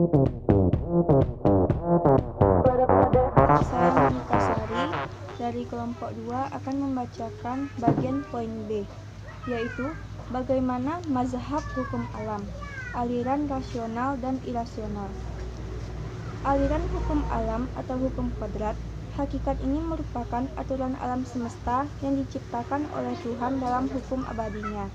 Saya Monika Sari dari kelompok 2 akan membacakan bagian poin B, yaitu bagaimana mazhab hukum alam, aliran rasional dan irasional. Aliran hukum alam atau hukum kodrat, hakikat ini merupakan aturan alam semesta yang diciptakan oleh Tuhan dalam hukum abadinya,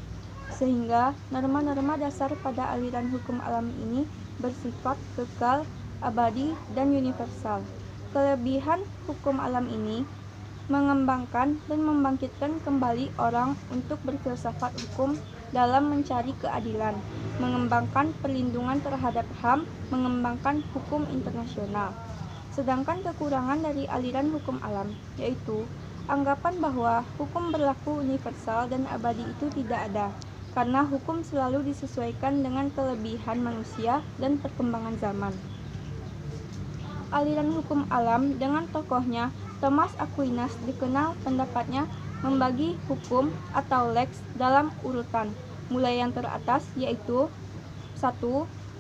sehingga norma-norma dasar pada aliran hukum alam ini bersifat kekal, abadi, dan universal. Kelebihan hukum alam ini mengembangkan dan membangkitkan kembali orang untuk berfilsafat hukum dalam mencari keadilan, mengembangkan perlindungan terhadap HAM, mengembangkan hukum internasional. Sedangkan kekurangan dari aliran hukum alam, yaitu anggapan bahwa hukum berlaku universal dan abadi itu tidak ada, karena hukum selalu disesuaikan dengan kelebihan manusia dan perkembangan zaman. Aliran hukum alam dengan tokohnya Thomas Aquinas dikenal pendapatnya membagi hukum atau lex dalam urutan, mulai yang teratas yaitu 1.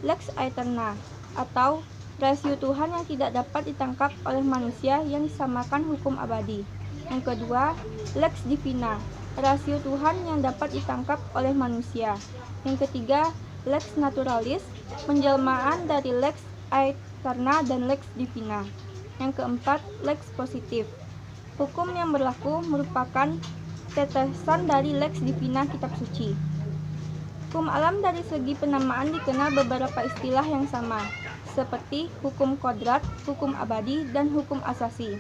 Lex aeterna atau rasio Tuhan yang tidak dapat ditangkap oleh manusia yang disamakan hukum abadi. Yang kedua, lex divina, rasio Tuhan yang dapat ditangkap oleh manusia. Yang ketiga, lex naturalis, penjelmaan dari lex aeterna dan lex divina. Yang keempat, lex positif. Hukum yang berlaku merupakan tetesan dari lex divina kitab suci. Hukum alam dari segi penamaan dikenal beberapa istilah yang sama, seperti hukum kodrat, hukum abadi, dan hukum asasi.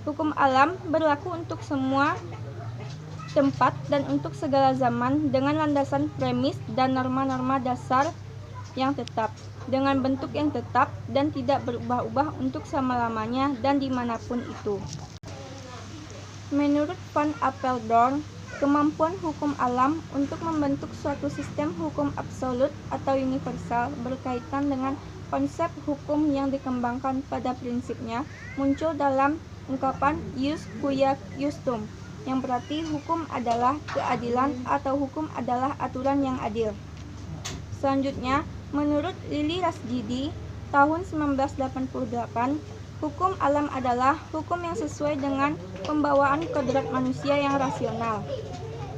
Hukum alam berlaku untuk semua tempat dan untuk segala zaman dengan landasan premis dan norma-norma dasar yang tetap, dengan bentuk yang tetap dan tidak berubah-ubah untuk selama-lamanya dan dimanapun itu. Menurut Van Apeldoorn, kemampuan hukum alam untuk membentuk suatu sistem hukum absolut atau universal berkaitan dengan konsep hukum yang dikembangkan pada prinsipnya muncul dalam ungkapan ius quia justum, yang berarti hukum adalah keadilan atau hukum adalah aturan yang adil. Selanjutnya, menurut Lili Rasjidi tahun 1988, hukum alam adalah hukum yang sesuai dengan pembawaan kodrat manusia yang rasional.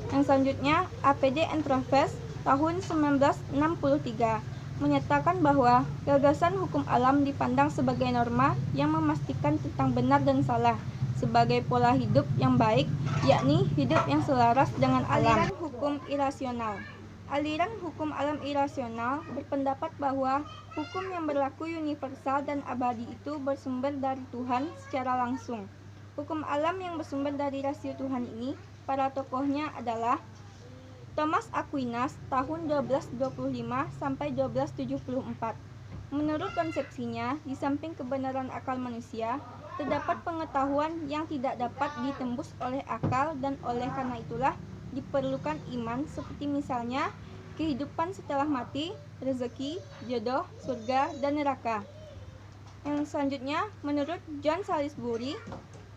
Yang selanjutnya, APD Entraves tahun 1963 menyatakan bahwa gagasan hukum alam dipandang sebagai norma yang memastikan tentang benar dan salah sebagai pola hidup yang baik, yakni hidup yang selaras dengan alam. Aliran hukum irasional. Aliran hukum alam irasional berpendapat bahwa hukum yang berlaku universal dan abadi itu bersumber dari Tuhan secara langsung. Hukum alam yang bersumber dari rasio Tuhan ini, para tokohnya adalah Thomas Aquinas tahun 1225 sampai 1274. Menurut konsepsinya, di samping kebenaran akal manusia, terdapat pengetahuan yang tidak dapat ditembus oleh akal dan oleh karena itulah diperlukan iman, seperti misalnya kehidupan setelah mati, rezeki, jodoh, surga, dan neraka. Yang selanjutnya, menurut John Salisbury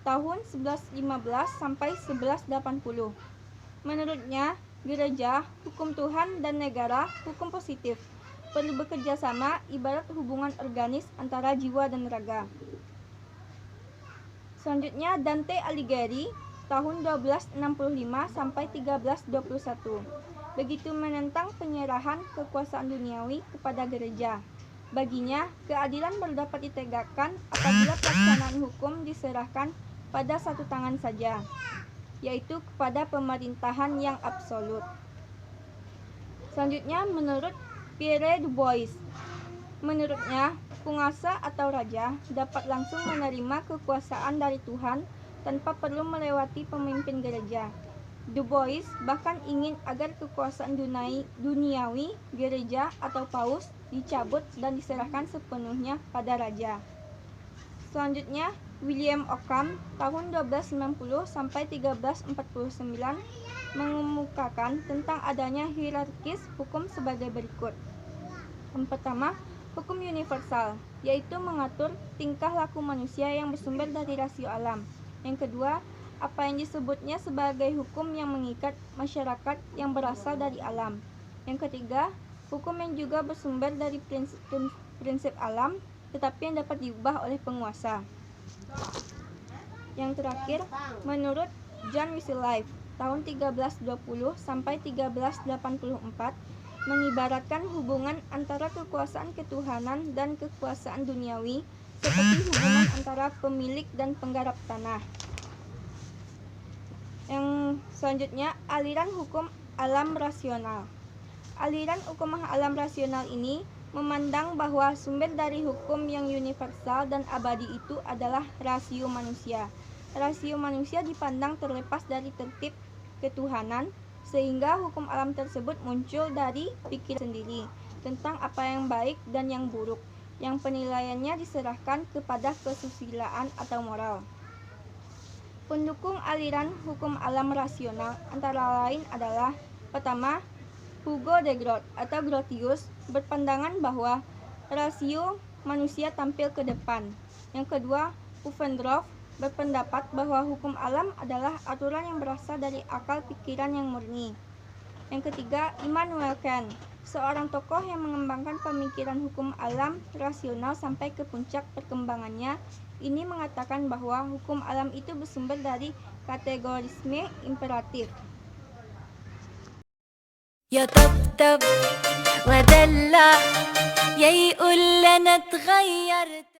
tahun 1115 sampai 1180. Menurutnya, gereja, hukum Tuhan, dan negara, hukum positif, perlu bekerja sama ibarat hubungan organis antara jiwa dan raga. Selanjutnya, Dante Alighieri tahun 1265 sampai 1321. Begitu menentang penyerahan kekuasaan duniawi kepada gereja. Baginya, keadilan baru dapat ditegakkan apabila pelaksanaan hukum diserahkan pada satu tangan saja, yaitu kepada pemerintahan yang absolut. Selanjutnya, menurut Pierre Du Bois, menurutnya, penguasa atau raja dapat langsung menerima kekuasaan dari Tuhan tanpa perlu melewati pemimpin gereja. Du Bois bahkan ingin agar kekuasaan duniawi, gereja atau paus dicabut dan diserahkan sepenuhnya pada raja. Selanjutnya, William Ockham tahun 1290 sampai 1349 mengemukakan tentang adanya hierarkis hukum sebagai berikut. Yang pertama, hukum universal, yaitu mengatur tingkah laku manusia yang bersumber dari rasio alam. Yang kedua, apa yang disebutnya sebagai hukum yang mengikat masyarakat yang berasal dari alam. Yang ketiga, Hukum yang juga bersumber dari prinsip alam, tetapi yang dapat diubah oleh penguasa. Yang terakhir, menurut John Wesley Live, tahun 1320 sampai 1384, mengibaratkan hubungan antara kekuasaan ketuhanan dan kekuasaan duniawi seperti hubungan antara pemilik dan penggarap tanah. Yang selanjutnya, aliran hukum alam rasional. Aliran hukum alam rasional ini memandang bahwa sumber dari hukum yang universal dan abadi itu adalah rasio manusia. Rasio manusia dipandang terlepas dari tertib ketuhanan, sehingga hukum alam tersebut muncul dari pikiran sendiri tentang apa yang baik dan yang buruk, yang penilaiannya diserahkan kepada kesusilaan atau moral. Pendukung aliran hukum alam rasional antara lain adalah: pertama, Hugo de Groot atau Grotius berpandangan bahwa rasio manusia tampil ke depan. Yang kedua, Pufendorf berpendapat bahwa hukum alam adalah aturan yang berasal dari akal pikiran yang murni. Yang ketiga, Immanuel Kant, seorang tokoh yang mengembangkan pemikiran hukum alam rasional sampai ke puncak perkembangannya. Ini mengatakan bahwa hukum alam itu bersumber dari kategorisme imperatif. يا طبطب ودلع يا يقول لنا اتغيرت